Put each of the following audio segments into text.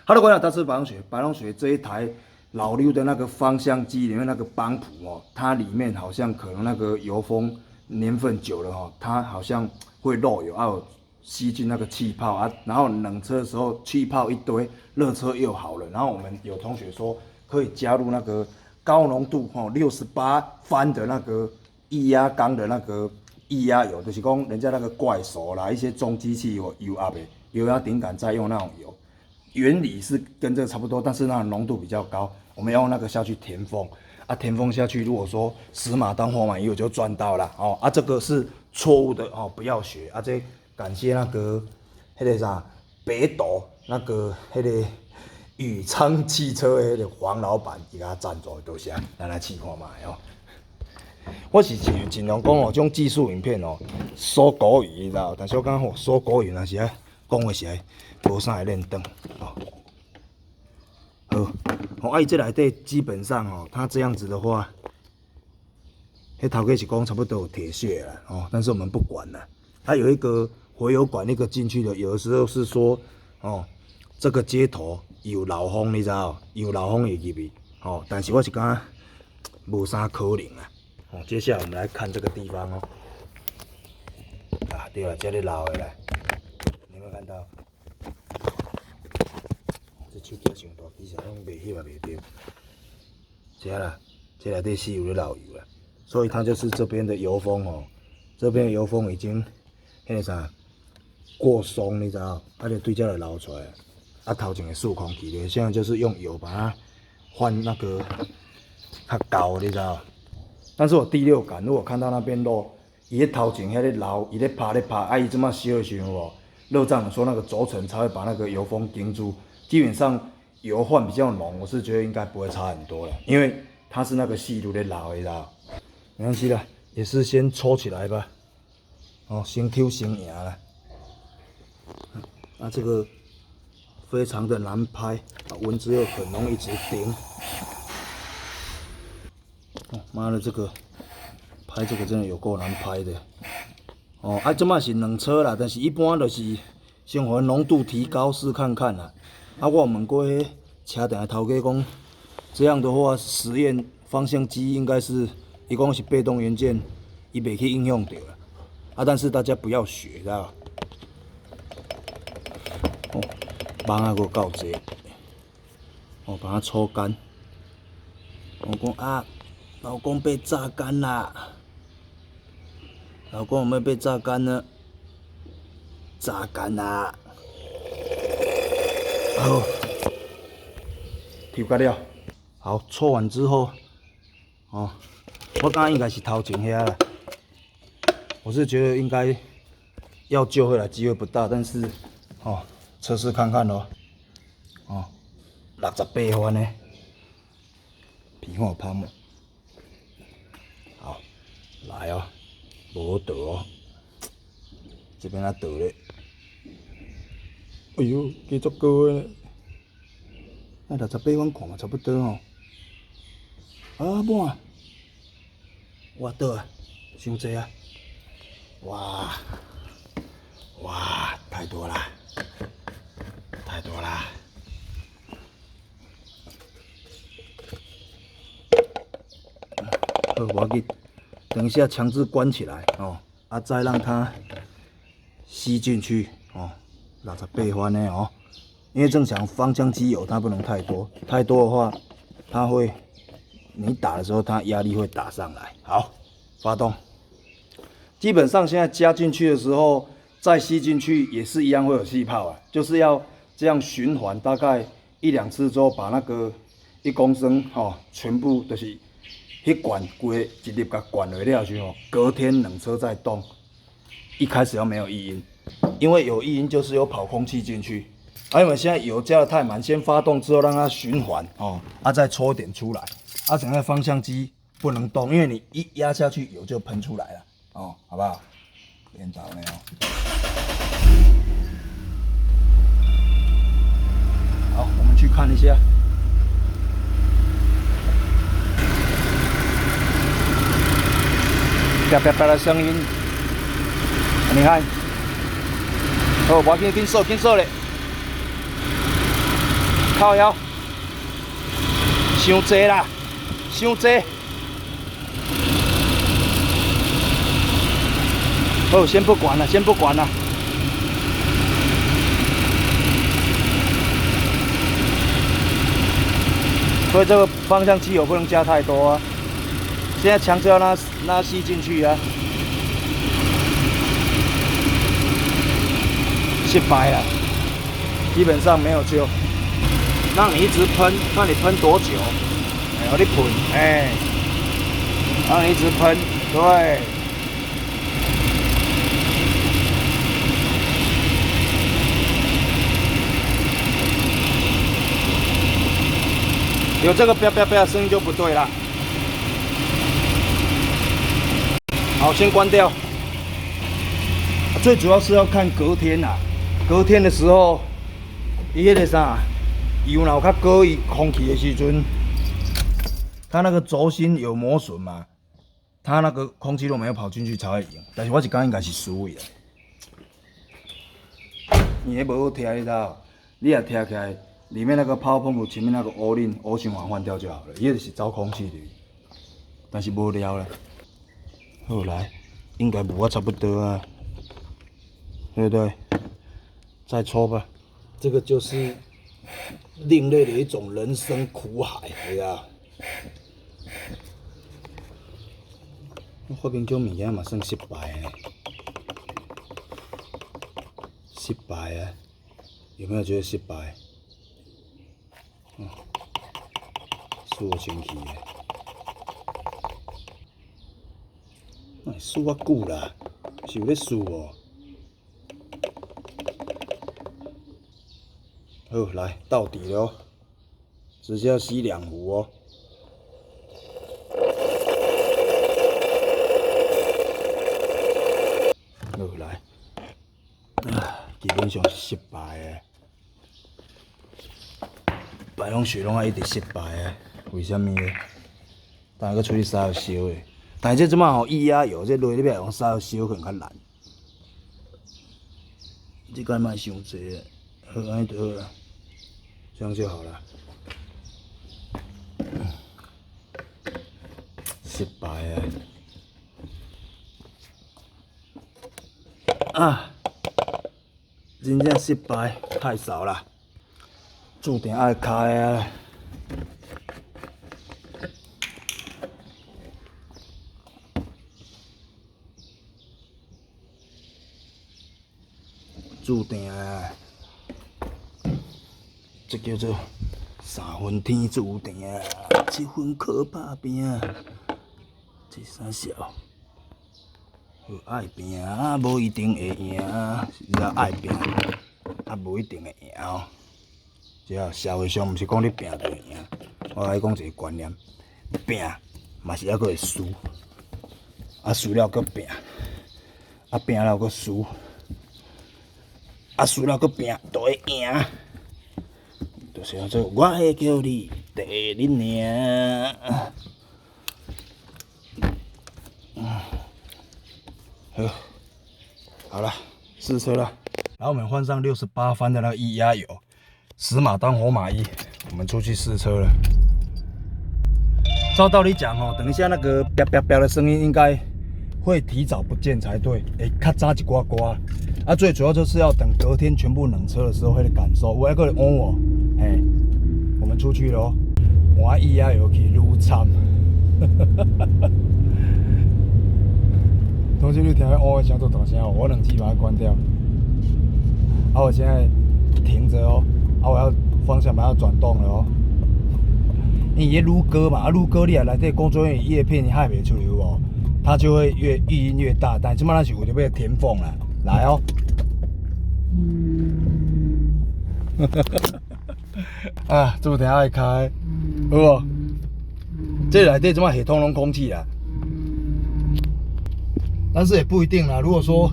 Hello，各位好，大师白龙学。白龙学这一台老六的那个方向机里面那个帮浦哦，它里面好像可能那个油封年份久了哦，它好像会漏油，还有吸进那个气泡啊。然后冷车的时候气泡一堆，热车又好了。然后我们有同学说可以加入那个高浓度哦68番的那个液压缸的那个液压油，就是讲人家那个怪手啦，一些重机器有油压的油压顶杆在用那种油。原理是跟这个差不多，但是那浓度比较高。我们要用那个下去填缝啊，填缝下去，如果说10码当活满油就赚到了哦啊，这个是错误的哦，不要学啊。这感谢那个啥北斗那个宇昌汽车的黄老板给他赞助，多谢，咱来试看嘛哦。我是尽量讲哦，这种技术影片哦，说国语你知道，但是我感觉说国语那是啊，讲的是无啥会认得哦。好，啊，伊这内底基本上哦，它这样子的话，迄头家是讲差不多有铁屑了哦，但是我们不管了。它有一个回油管那个进去的，有的时候是说哦，这个接头有老风，你知道，有老风会入去哦，但是我是感觉无啥可能啊。哦，接下来我们来看这个地方哦。啊，对了，这里老的了，你有没有看到？这手机上大，其实拢袂翕也袂对。这啦，这内底是有咧漏油啊，所以它就是这边的油封哦，这边的油封已经迄个啥过松，你知道？啊，就对这就流出来。啊，头前的数空气的，现在就是用油把它换那个较高，你知道？但是我第六感，如果看到那边漏，伊咧头前遐咧流，伊咧拍，啊，伊这么烧的时候哦，热胀说那个轴承才会把那个油封顶住。基本上油换比较浓，我是觉得应该不会差很多了，因为它是那个细路的老的啦，没关系啦，也是先抽起来吧。哦，先 Q 先赢了。那这个非常的难拍，蚊子又很容易一直叮。哦，妈的，这个拍这个真的有够难拍的。哦，啊，这嘛是两车啦，但是一般就是先把浓度提高试看看啦。啊，我问过迄车店的头家讲，这样的话实验方向机应该是，伊讲是被动元件，伊袂去影响到啦。啊，但是大家不要学，知道吧？哦，网啊个够济，哦，把它抽干。我讲啊，老公被榨干啦，老公有没有被榨干呢？榨干啦。好，抽干了。好，搓完之后，哦，我刚刚应该是头前遐啦。我是觉得应该要救回来机会不大，但是哦，测试看看咯。哦，68番呢，皮看拍嘛。好，来哦，无倒哦，这边啊倒咧。哎呦，加足高诶！那68番看嘛差不多哦。啊满，哇倒啊，伤济啊！哇，哇，太多啦，太多啦！好，我给等一下强制关起来哦，啊，再让它吸进去哦。68番的哦，因为正常方向机油它不能太多，太多的话，它会你打的时候它压力会打上来。好，发动。基本上现在加进去的时候，再吸进去也是一样会有气泡啊，就是要这样循环，大概1、2次之后，把那个1公升哦，全部就是迄罐规一粒甲灌落了之后，隔天冷车再动，一开始要没有异音。因为有异音就是有跑空气进去，啊，因为现在油加的太满，先发动之后让它循环哦，啊再抽一点出来，啊整个方向机不能动，因为你一压下去油就喷出来了哦，好不好？练到没有？好，我们去看一下。啪啪啪的声音，你看。哦，我紧收嘞！靠腰，伤济啦，伤济。好，先不管了，先不管了。所以这个方向机油不能加太多啊。现在强制要让它吸进去啊。失败了，基本上没有救。让你一直喷，看你喷多久。哎，让你喷，哎，让你一直喷，对。有这个啪啪啪的声音就不对了。好，先关掉。最主要是要看隔天啊，隔天的时候，伊迄个啥，油若有较过于空气的时阵，它那个轴心有磨损嘛，它那个空气都没有跑进去才会赢。但是我是讲应该是输位的，你迄无好贴，你知道？你也贴起来，里面那个泡泡泡前面那个欧令欧循环换掉就好了，伊就是找空气的，但是无聊了。好来，应该无啊差不多啊。对不对？再抽吧，这个就是另类的一种人生苦海，对啊。发明种物件嘛算失败的，失败啊！有没有觉得失败？输我生气的，输我久啦，是有咧输哦。好，来到底了哦，直接要吸2壶哦。好来，基本上是失败的，白龙水拢一直失败的，为什么呢？但个出去烧烧的，但是这即马吼液压油这落里边用烧烧可能较难。这个卖伤济，好安尼就好了。这样就好了。失败啊！真正失败，太少了，注定爱开啊！注定啊！这叫做3分天注定，7分靠打拼。这啥小？爱拼啊，无一定会赢，是要爱拼，无一定会赢哦。只要社会上毋是讲你拼就会赢，我甲你讲一个观念，拼嘛是还佫会输，输了佫拼，拼了佫输，输了佫拼，就会赢。就是叫做我会叫你第一名。好了，试车了。然后我们换上68番的那个液压油，10马当活马医，我们出去试车了。照道理讲哦，等一下那个啪啪啪的声音应该会提早不见才对，较早一寡寡。最主要就是要等隔天全部冷车的时候，会感受。我还个往我，我们出去咯，换液压油去愈惨。同时你听到哦响做大声哦，我冷气把它关掉。我现在停着哦，我要方向盘要转动了哦。因为撸歌嘛，撸歌你也来这工作人员叶片你害袂出有无？它就会越余音越大。但即摆咱是为了要填缝啦，来哦。注定爱开，好无？这内底即摆系统拢空气啦。但是也不一定啦。如果说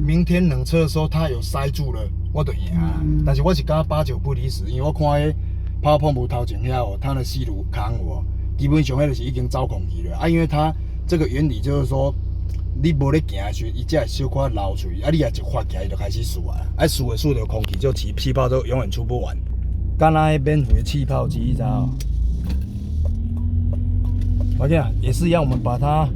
明天冷车的时候它有塞住了，我就赢啦。但是我是感觉8、9不离10，因为我看迄泡泡布头前遐哦，它的吸炉空哦，基本上迄就是已经走空气了因为它这个原理就是说，你无咧行的时候，伊才会小可流出去，你也一发起来就开始输啊，输的输的空气就气泡都永远出不完。干那免费气泡机，你知道？我讲也是一样，我们把它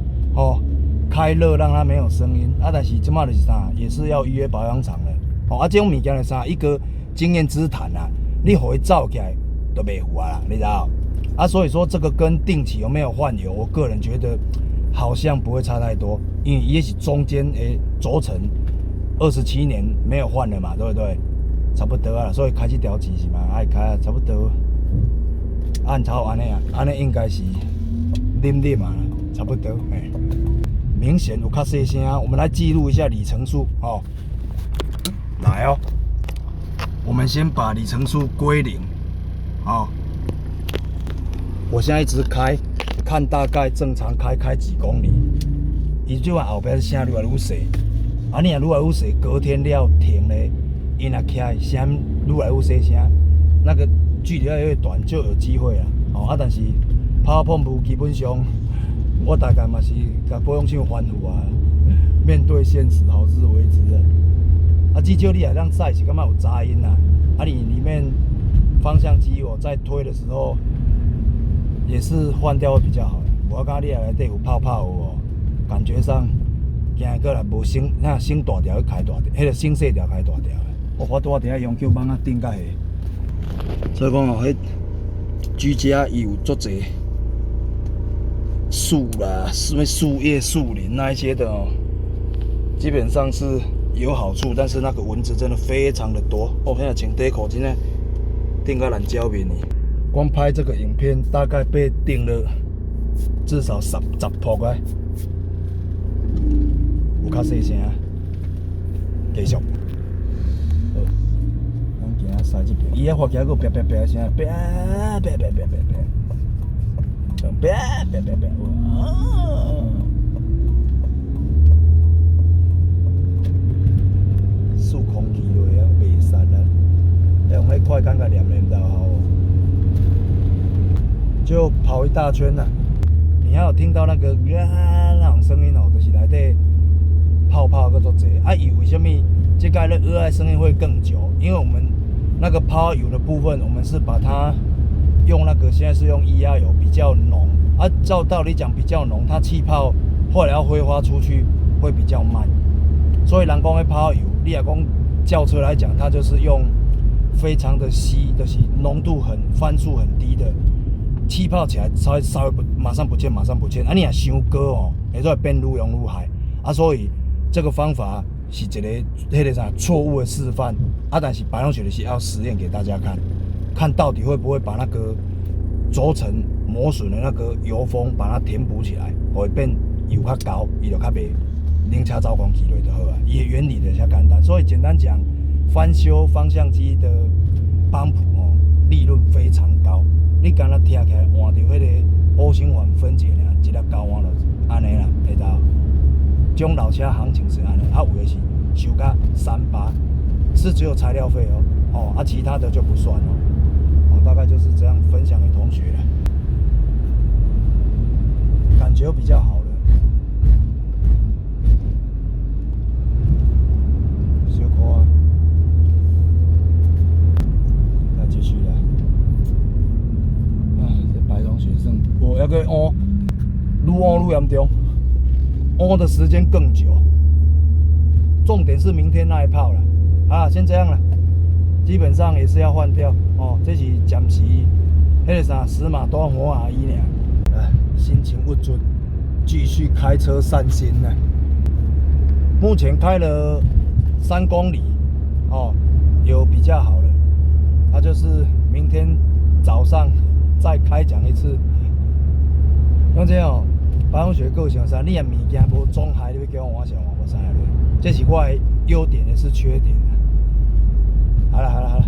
开热，让它没有声音啊。但是即马就是啥，也是要预约保养厂的。啊，这种物件是啥？一个经验之谈啊，你给它造起来都袂糊啊啦，你知道？啊，所以说这个跟定期有没有换油，我个人觉得好像不会差太多，因为也许中间轴承27年没有换了嘛，对不对？差不多啊，所以开始调机是嘛，爱开啊，差不多按照安尼啊，安尼应该是。นิ่嘛，差不多，明显有较细声。我们来记录一下里程数哦。来哦，我们先把里程数归0，哦。我现在一直开，看大概正常开几公里，伊就话后边声愈来愈细，啊，你若愈来愈细，隔天了停咧，伊若起来声愈来愈细声，那个距离越来越短就有机会啦。哦，啊，但是。泡泡泡基本上，我大概嘛是甲保养厂反复啊，面对现实，好自为之啊。啊，至少你也让载是感觉有杂音呐。啊，你里面方向机我在推的时候，也是换掉会比较好。我感觉你内底有泡泡哦，感觉上行过来无升，那升大条开大条，迄个升细条开大条。我伫遐永久网啊顶甲下，所以讲哦，迄居家伊有足侪。树啦，什么树叶、树林那一些的哦，基本上是有好处，但是那个蚊子真的非常的多。我现在穿短裤，真的叮到烂焦面呢。光拍这个影片，大概被叮了至少10扑个，有较细声，继续。好，咱行驶这边，伊遐发起来个啪啪啪声，啪啪啪啪啪啪。别，数空气落啊，袂散啊！要用迄快感甲念就好。就跑一大圈呐，你还有听到那个那种声音哦，就是内底泡泡个足济。啊，伊为什么这个热爱声音会更久？因为我们那个泡油的部分，我们是把它。用那个现在是用液压油，比较浓啊。照道理讲比较浓，它气泡后来要挥发出去会比较慢。所以人讲的泡油，你也讲轿车来讲，它就是用非常的稀，就是浓度番数很低的，气泡起来稍微马上不见。啊，你也伤高哦，会做变愈用愈害啊。所以这个方法是一个迄个啥错误的示范啊。但是保养学的是要实验给大家看到底会不会把那个轴承磨损的那个油封把它填补起来，会变油较高，伊就较袂冷车走光起落就好啊。伊的原理就较简单，所以简单讲，翻修方向机的帮浦哦，利润非常高。你敢若听起来换到迄个欧星环分解尔，一粒高换就安尼啦，会到。这种老车行情是安尼，啊有的是收价300，是只有材料费哦，啊其他的就不算哦。大概就是这样分享给同学了，感觉比较好了。小可，再继续了。啊，这白同学生，我要个愈愈严重，的时间更久。重点是明天那一炮了。啊，先这样了。基本上也是要换掉哦，这是暂时迄个啥死马当活马医尔。心情不准，继续开车散心呢。目前开了3公里哦，有比较好了。那就是明天早上再开讲一次。像这哦，保养学个性啥，你的物件无总害，你要叫我换啥换无啥的，这是我的优点也是缺点。好了。